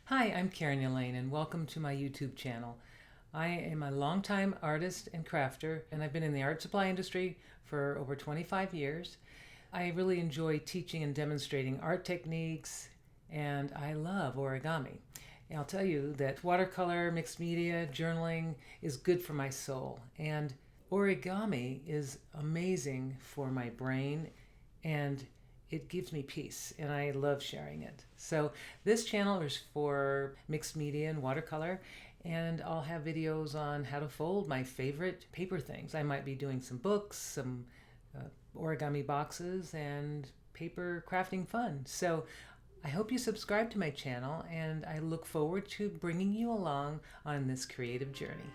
Hi, I'm Karen Elaine and welcome to my YouTube channel. I am a longtime artist and crafter and I've been in the art supply industry for over 25 years. I really enjoy teaching and demonstrating art techniques and I love origami. And I'll tell you that watercolor, mixed media, journaling is good for my soul, and origami is amazing for my brain and it gives me peace and I love sharing it. So this channel is for mixed media and watercolor, and I'll have videos on how to fold my favorite paper things. I might be doing some books, some origami boxes, and paper crafting fun. So I hope you subscribe to my channel and I look forward to bringing you along on this creative journey.